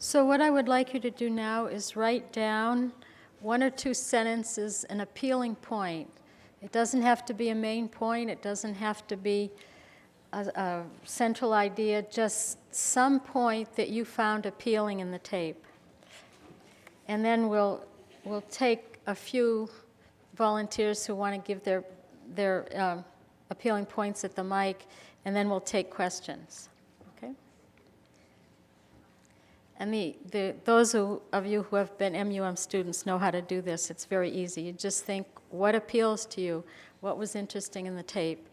So what I would like you to do now is write down 1 or 2 sentences, an appealing point. It doesn't have to be a main point. It doesn't have to be a central idea, just some point that you found appealing in the tape. And then we'll take a few volunteers who want to give their appealing points at the mic, and then we'll take questions. Okay? And those of you who have been MUM students know how to do this. It's very easy. You just think, what appeals to you? What was interesting in the tape?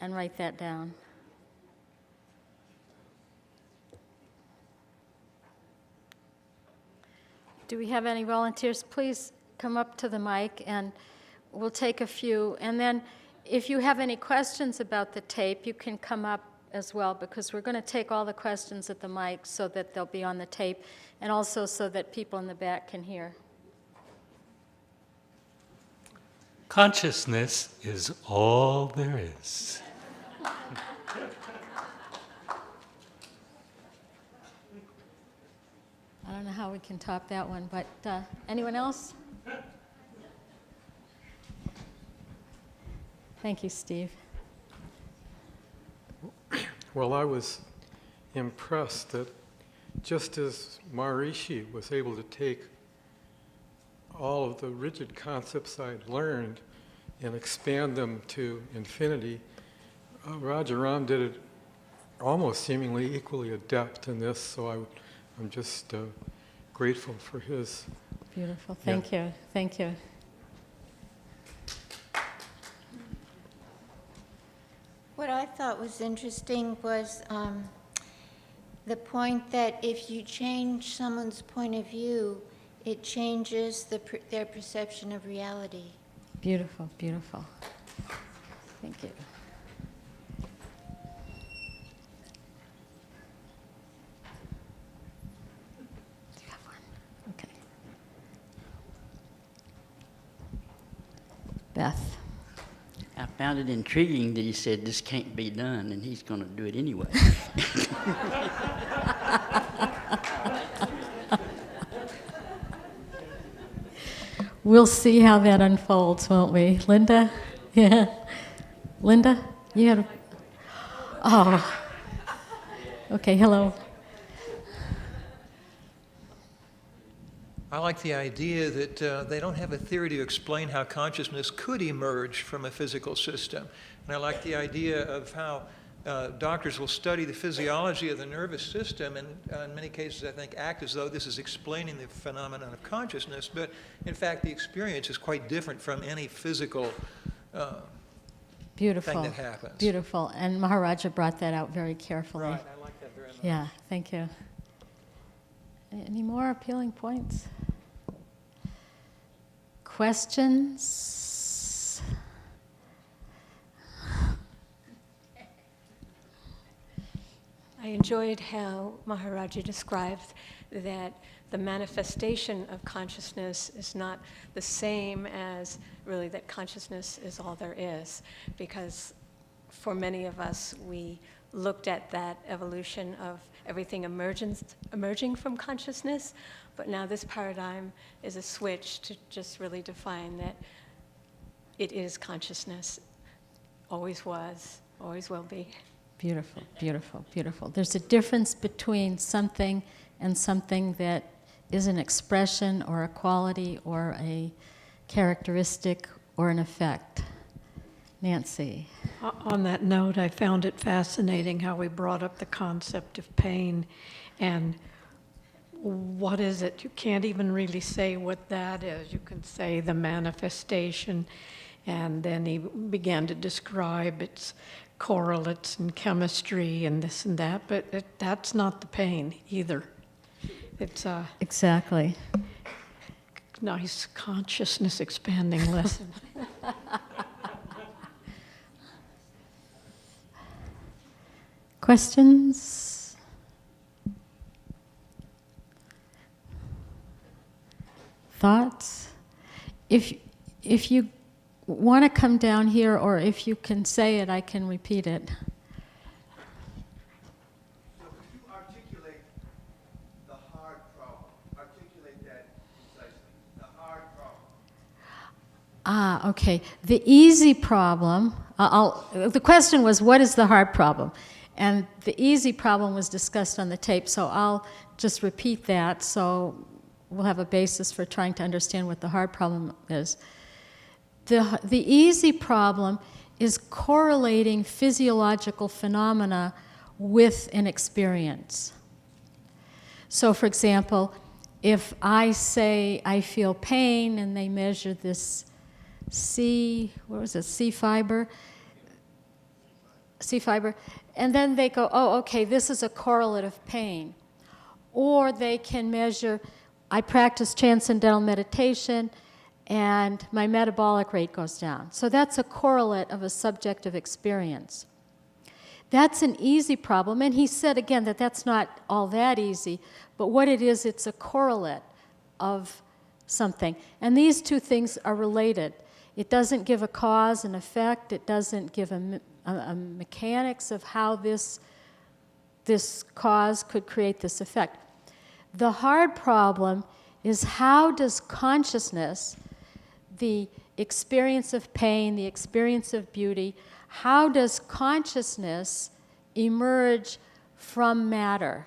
And write that down. Do we have any volunteers? Please come up to the mic and we'll take a few. And then if you have any questions about the tape, you can come up as well, because we're going to take all the questions at the mic so that they'll be on the tape, and also so that people in the back can hear. Consciousness is all there is. I don't know how we can top that one, but anyone else? Thank you, Steve. Well, I was impressed that just as Maharishi was able to take all of the rigid concepts I'd learned and expand them to infinity, Rajaram did it almost seemingly equally adept in this, so I'm just grateful for his. Beautiful. Thank you. Thank you. What I thought was interesting was the point that if you change someone's point of view, it changes their perception of reality. Beautiful, beautiful. Thank you. Do you have one? Okay. Beth. I found it intriguing that he said this can't be done, and he's going to do it anyway. We'll see how that unfolds, won't we? Linda? Yeah. Linda? You had a... Oh. Okay, hello. I like the idea that they don't have a theory to explain how consciousness could emerge from a physical system. And I like the idea of how doctors will study the physiology of the nervous system and in many cases, I think, act as though this is explaining the phenomenon of consciousness. But in fact, the experience is quite different from any physical Beautiful. thing that happens. Beautiful. And Maharaja brought that out very carefully. Right, I like that very much. Yeah, thank you. Any more appealing points? Questions? I enjoyed how Maharaja described that the manifestation of consciousness is not the same as really that consciousness is all there is, because for many of us, we looked at that evolution of everything emerging from consciousness, but now this paradigm is a switch to just really define that it is consciousness, always was, always will be. Beautiful, beautiful, beautiful. There's a difference between something and something that is an expression or a quality or a characteristic or an effect. Nancy. On that note, I found it fascinating how we brought up the concept of pain and what is it? You can't even really say what that is. You can say the manifestation, and then he began to describe its correlates in chemistry and this and that, but that's not the pain either. It's a Exactly. nice consciousness expanding lesson. Questions? Thoughts? If you want to come down here, or if you can say it, I can repeat it. So could you articulate the hard Okay. The easy problem, the question was, what is the hard problem? And the easy problem was discussed on the tape, so I'll just repeat that so we'll have a basis for trying to understand what the hard problem is. The easy problem is correlating physiological phenomena with an experience. So, for example, if I say I feel pain and they measure this C fiber, and then they go, oh, okay, this is a correlate of pain. Or they can measure, I practice transcendental meditation and my metabolic rate goes down. So that's a correlate of a subjective experience. That's an easy problem, and he said again that that's not all that easy, but what it is, it's a correlate of something. And these two things are related. It doesn't give a cause and effect, it doesn't give a mechanics of how this cause could create this effect. The hard problem is, how does consciousness, the experience of pain, the experience of beauty, how does consciousness emerge from matter?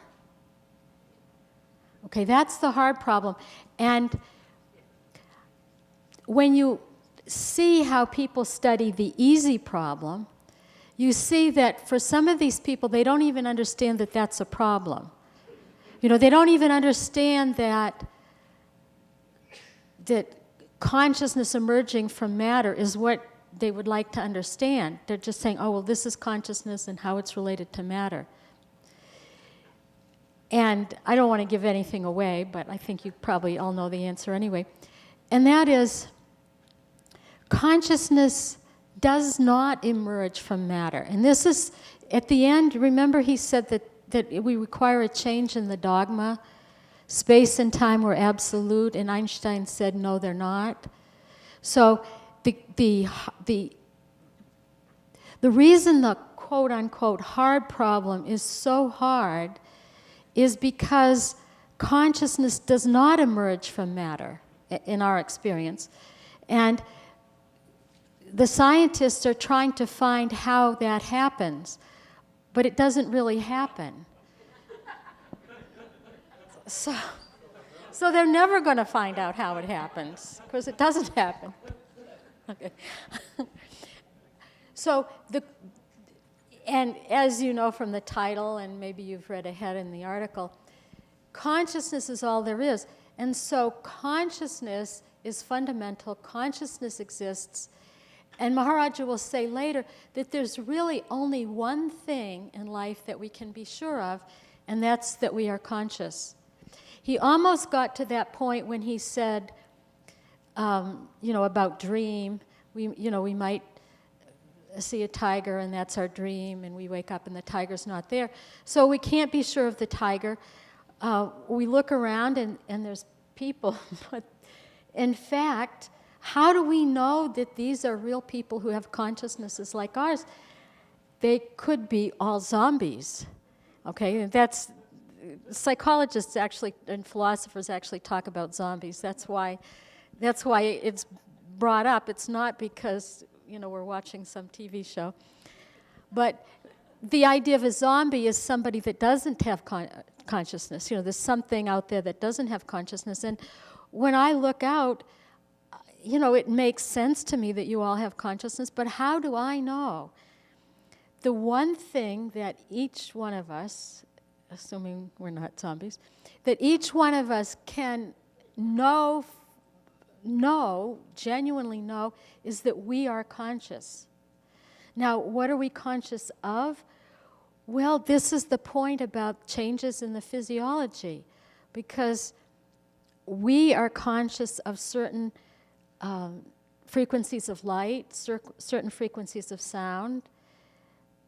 Okay, that's the hard problem. And when you see how people study the easy problem, you see that for some of these people, they don't even understand that that's a problem. You know, they don't even understand that consciousness emerging from matter is what they would like to understand. They're just saying, oh, well, this is consciousness and how it's related to matter. And I don't want to give anything away, but I think you probably all know the answer anyway. And that is, consciousness does not emerge from matter. And this is, at the end, remember he said that we require a change in the dogma. Space and time were absolute, and Einstein said, no, they're not. So the reason the quote-unquote hard problem is so hard is because consciousness does not emerge from matter in our experience. And the scientists are trying to find how that happens, but it doesn't really happen. So they're never going to find out how it happens, because it doesn't happen. Okay. And as you know from the title, and maybe you've read ahead in the article, consciousness is all there is. And so consciousness is fundamental, consciousness exists, and Maharaja will say later that there's really only one thing in life that we can be sure of, and that's that we are conscious. He almost got to that point when he said, about dream. We might see a tiger and that's our dream, and we wake up and the tiger's not there. So we can't be sure of the tiger. We look around and there's people, but in fact, how do we know that these are real people who have consciousnesses like ours? They could be all zombies, okay? That's, psychologists actually and philosophers actually talk about zombies. That's why it's brought up. It's not because, we're watching some TV show. But the idea of a zombie is somebody that doesn't have consciousness. There's something out there that doesn't have consciousness. And when I look out, it makes sense to me that you all have consciousness, but how do I know? The one thing that each one of us, assuming we're not zombies, that each one of us can know, genuinely know, is that we are conscious. Now, what are we conscious of? Well, this is the point about changes in the physiology, because we are conscious of certain frequencies of light, certain frequencies of sound.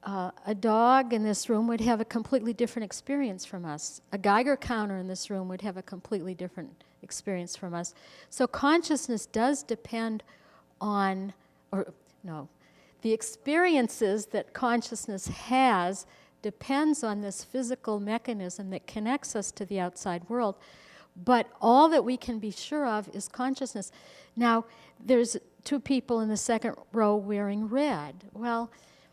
A dog in this room would have a completely different experience from us. A Geiger counter in this room would have a completely different experience from us. So consciousness does depend on, the experiences that consciousness has depends on this physical mechanism that connects us to the outside world. But all that we can be sure of is consciousness. Now, there's two people in the second row wearing red. Well,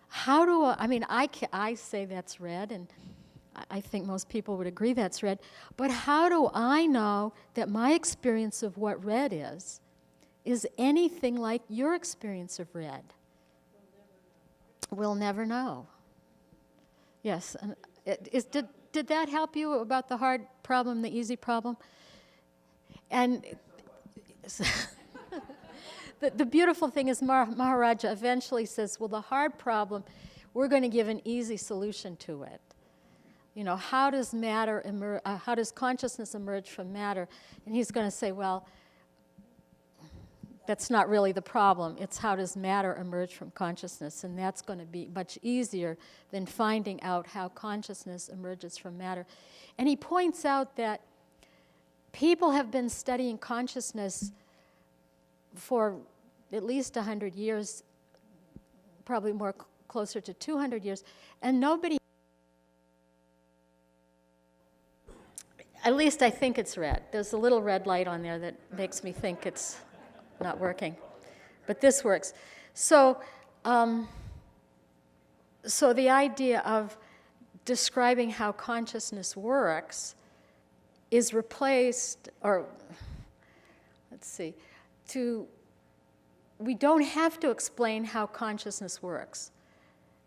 how do I mean, I say that's red, and I think most people would agree that's red, but how do I know that my experience of what red is anything like your experience of red? We'll never know. Yes, and did that help you about the hard problem, the easy problem? And the beautiful thing is Maharaja eventually says, well, the hard problem, we're going to give an easy solution to it. You know, how does matter how does consciousness emerge from matter? And he's going to say, well, that's not really the problem. It's how does matter emerge from consciousness, and that's going to be much easier than finding out how consciousness emerges from matter. And he points out that people have been studying consciousness for at least 100 years, probably more closer to 200 years, and nobody, at least I think it's red. There's a little red light on there that makes me think it's not working, but this works. So, so the idea of describing how consciousness works is replaced, or let's see, we don't have to explain how consciousness works.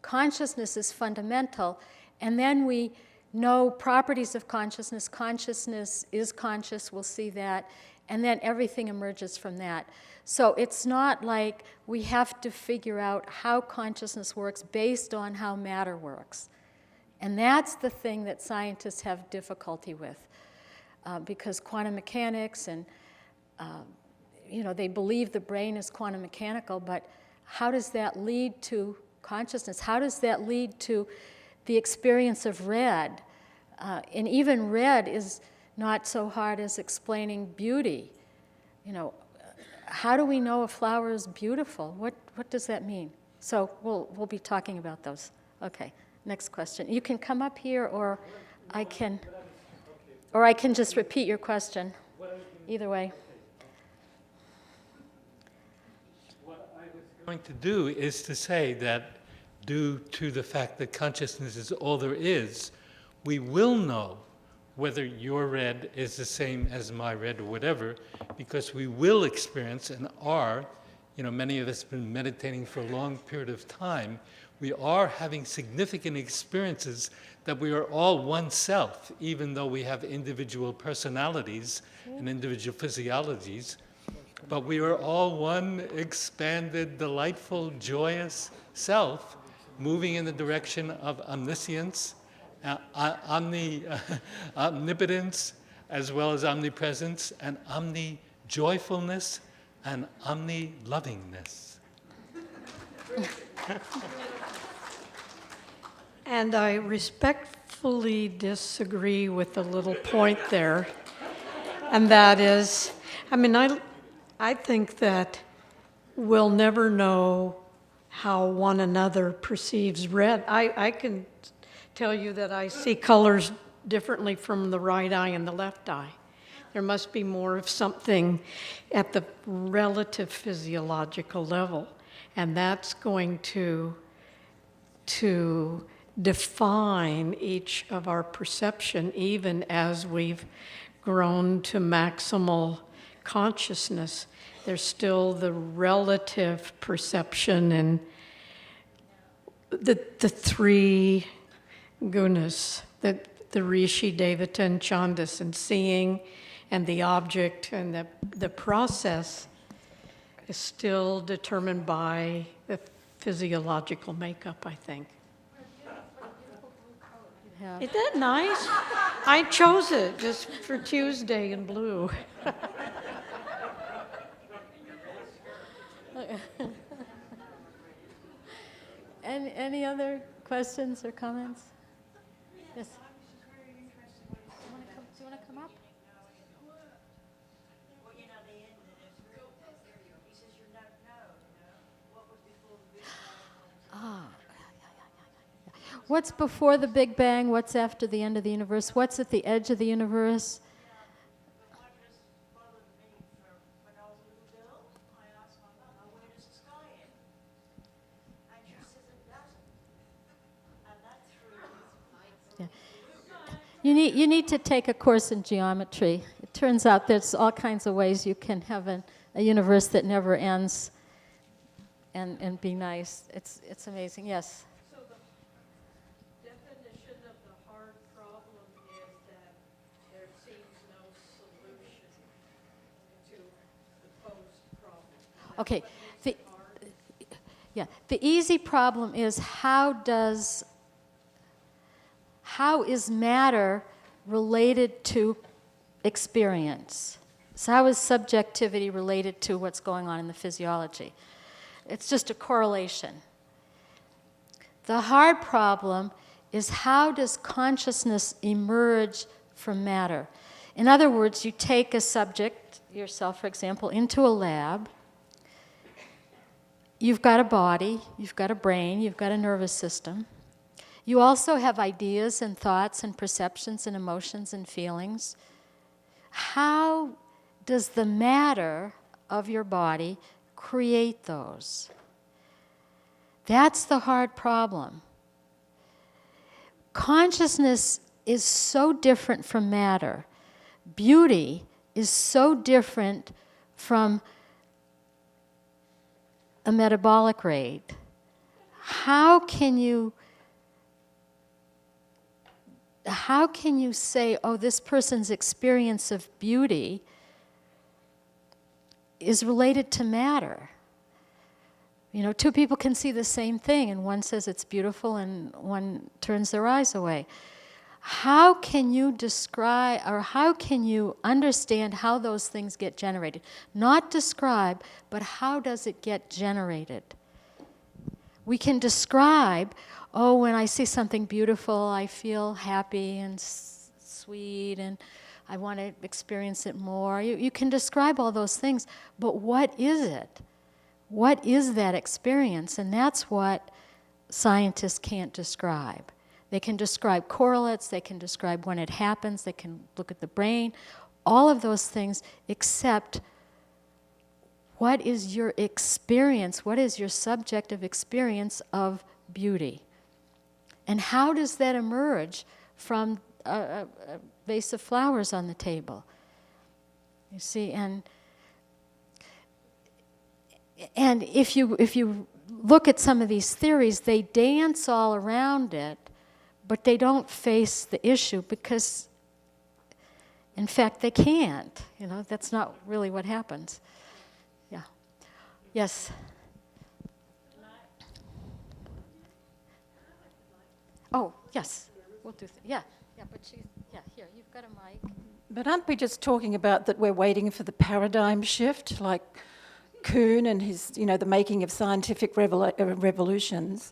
Consciousness is fundamental, and then we know properties of consciousness. Consciousness is conscious, we'll see that, and then everything emerges from that. So it's not like we have to figure out how consciousness works based on how matter works. And that's the thing that scientists have difficulty with, because quantum mechanics and, they believe the brain is quantum mechanical, but how does that lead to consciousness? How does that lead to the experience of red? And even red is not so hard as explaining beauty. How do we know a flower is beautiful? What does that mean? So we'll be talking about those. Okay, next question. You can come up here, or I can just repeat your question. Either way. What I was going to do is to say that due to the fact that consciousness is all there is, we will know whether your red is the same as my red or whatever, because we will experience and are, many of us have been meditating for a long period of time, we are having significant experiences that we are all one self, even though we have individual personalities and individual physiologies, but we are all one expanded, delightful, joyous self, moving in the direction of omniscience, omnipotence, as well as omnipresence, and omni-joyfulness, and omni-lovingness. And I respectfully disagree with the little point there, and that is, I think that we'll never know how one another perceives red. I can tell you that I see colors differently from the right eye and the left eye. There must be more of something at the relative physiological level, and that's going to define each of our perception, even as we've grown to maximal consciousness. There's still the relative perception and the three gunas, the Rishi, Devata, and Chandas, and seeing and the object and the process is still determined by the physiological makeup, I think. Yeah. Isn't that nice? I chose it just for Tuesday in blue. Any other questions or comments? Yes. Do you want to come up? What's before the Big Bang? What's after the end of the universe? What's at the edge of the universe? You need to take a course in geometry. It turns out there's all kinds of ways you can have a universe that never ends and be nice. It's amazing. Yes? So the definition of the hard problem is that there seems no solution to the posed problem. Okay. The easy problem is how is matter related to experience? So how is subjectivity related to what's going on in the physiology? It's just a correlation. The hard problem is how does consciousness emerge from matter? In other words, you take a subject, yourself for example, into a lab. You've got a body, you've got a brain, you've got a nervous system. You also have ideas and thoughts and perceptions and emotions and feelings. How does the matter of your body create those? That's the hard problem. Consciousness is so different from matter. Beauty is so different from a metabolic rate. How can you say, oh, this person's experience of beauty is related to matter? You know, two people can see the same thing, and one says it's beautiful, and one turns their eyes away. How can you describe, or how can you understand how those things get generated? Not describe, but how does it get generated? We can describe, oh, when I see something beautiful, I feel happy and sweet, and I want to experience it more. You can describe all those things, but what is it? What is that experience? And that's what scientists can't describe. They can describe correlates, they can describe when it happens, they can look at the brain, all of those things, except what is your experience, what is your subjective experience of beauty? And how does that emerge from a vase of flowers on the table? You see, and if you look at some of these theories, they dance all around it, but they don't face the issue because, in fact, they can't. You know, that's not really what happens. Yeah. Yes. Oh, yes. We'll do. But here, you've got a mic. But aren't we just talking about that we're waiting for the paradigm shift, like Kuhn and his, the making of scientific revolutions?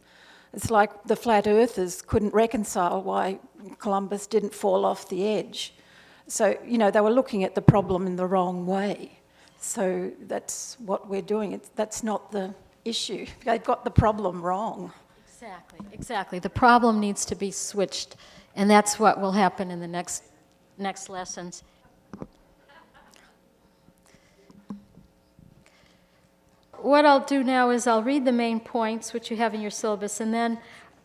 It's like the flat earthers couldn't reconcile why Columbus didn't fall off the edge. So, they were looking at the problem in the wrong way. So that's what we're doing. That's not the issue. They've got the problem wrong. Exactly. The problem needs to be switched, and that's what will happen in the next lessons. What I'll do now is I'll read the main points, which you have in your syllabus, and then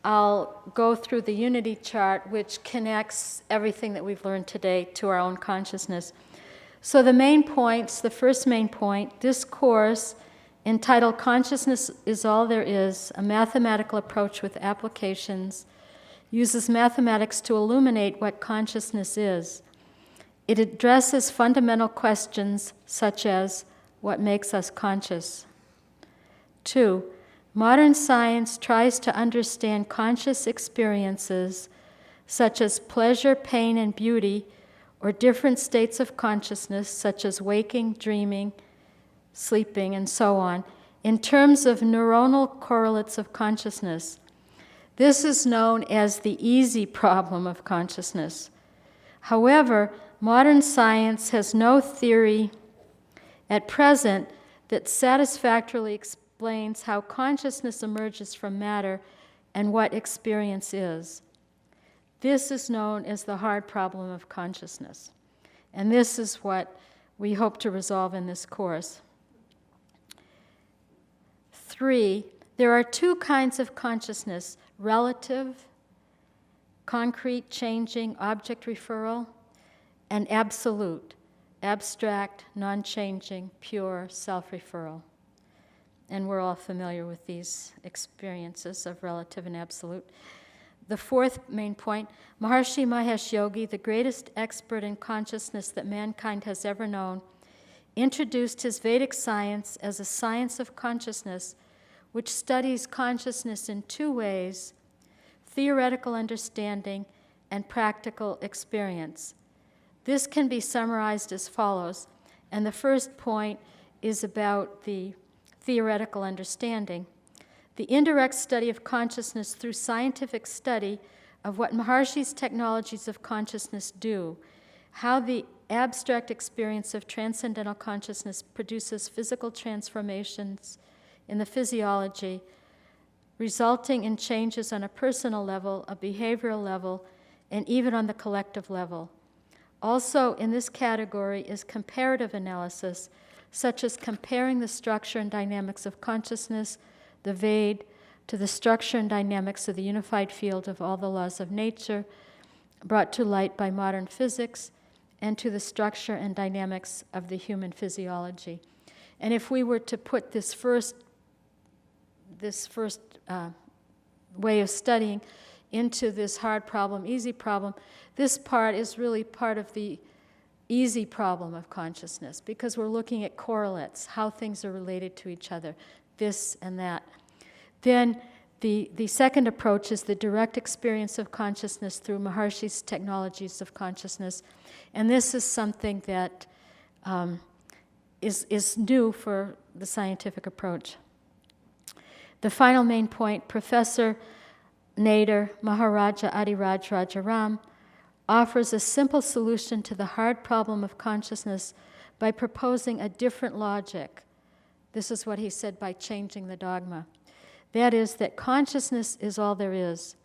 I'll go through the unity chart, which connects everything that we've learned today to our own consciousness. So the main points, the first main point, this course, entitled Consciousness is All There Is, a mathematical approach with applications, uses mathematics to illuminate what consciousness is. It addresses fundamental questions such as what makes us conscious. 2, modern science tries to understand conscious experiences such as pleasure, pain, and beauty, or different states of consciousness such as waking, dreaming, sleeping, and so on, in terms of neuronal correlates of consciousness. This is known as the easy problem of consciousness. However, modern science has no theory at present that satisfactorily explains how consciousness emerges from matter and what experience is. This is known as the hard problem of consciousness. And this is what we hope to resolve in this course. 3, there are 2 kinds of consciousness, relative concrete, changing, object referral, and absolute, abstract, non-changing, pure self-referral. And we're all familiar with these experiences of relative and absolute. The fourth main point, Maharshi Mahesh Yogi, the greatest expert in consciousness that mankind has ever known, introduced his Vedic science as a science of consciousness, which studies consciousness in two ways: theoretical understanding and practical experience. This can be summarized as follows, and the first point is about the theoretical understanding. The indirect study of consciousness through scientific study of what Maharshi's technologies of consciousness do, how the abstract experience of transcendental consciousness produces physical transformations in the physiology, resulting in changes on a personal level, a behavioral level, and even on the collective level. Also in this category is comparative analysis, such as comparing the structure and dynamics of consciousness, the Ved, to the structure and dynamics of the unified field of all the laws of nature, brought to light by modern physics, and to the structure and dynamics of the human physiology. And if we were to put this first way of studying into this hard problem, easy problem, this part is really part of the easy problem of consciousness, because we're looking at correlates, how things are related to each other, this and that. Then the second approach is the direct experience of consciousness through Maharshi's technologies of consciousness. And this is something that is new for the scientific approach. The final main point, Professor Nader Maharaja Adiraj Rajaram offers a simple solution to the hard problem of consciousness by proposing a different logic. This is what he said by changing the dogma. That is, that consciousness is all there is.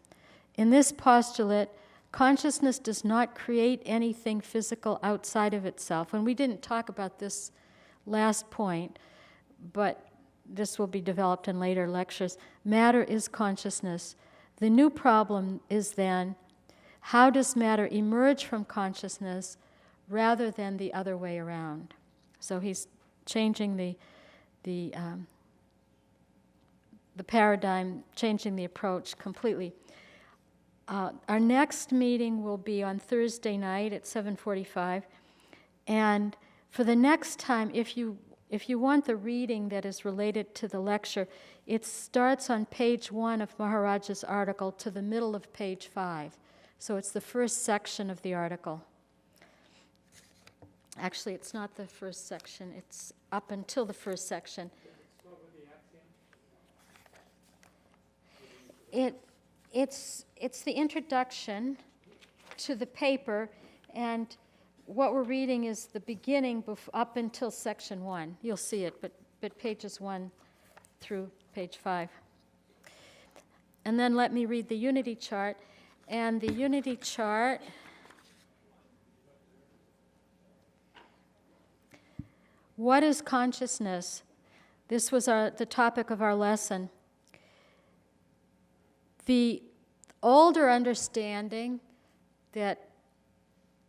In this postulate, consciousness does not create anything physical outside of itself. And we didn't talk about this last point, but this will be developed in later lectures. Matter is consciousness. The new problem is then, how does matter emerge from consciousness rather than the other way around? So he's changing the paradigm, changing the approach completely. Our next meeting will be on Thursday night at 7:45, and for the next time, if you want the reading that is related to the lecture, it starts on page 1 of Maharaja's article to the middle of page 5. So it's the first section of the article. Actually, it's not the first section. It's up until the first section. It's the introduction to the paper, and what we're reading is the beginning up until section 1. You'll see it, but pages 1 through page 5. And then let me read the unity chart. And the unity chart what is consciousness? This was the topic of our lesson. The older understanding that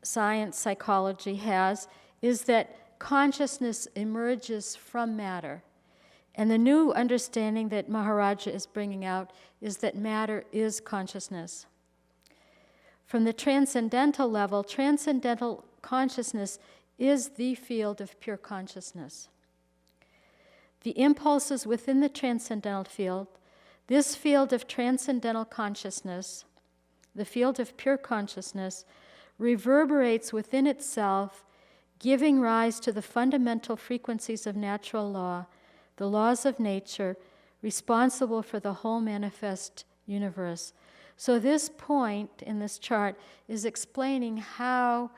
science, psychology has is that consciousness emerges from matter. And the new understanding that Maharaja is bringing out is that matter is consciousness. From the transcendental level, transcendental consciousness is the field of pure consciousness. The impulses within the transcendental field, this field of transcendental consciousness, the field of pure consciousness, reverberates within itself, giving rise to the fundamental frequencies of natural law, the laws of nature, responsible for the whole manifest universe. So this point in this chart is explaining how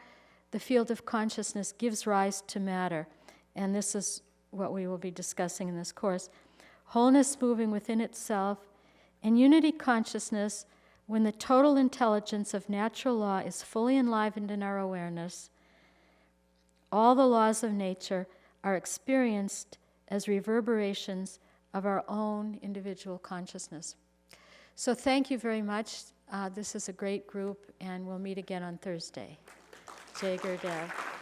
the field of consciousness gives rise to matter. And this is what we will be discussing in this course. Wholeness moving within itself, and unity consciousness, when the total intelligence of natural law is fully enlivened in our awareness, all the laws of nature are experienced as reverberations of our own individual consciousness. So thank you very much. This is a great group, and we'll meet again on Thursday. Jay Gerdau.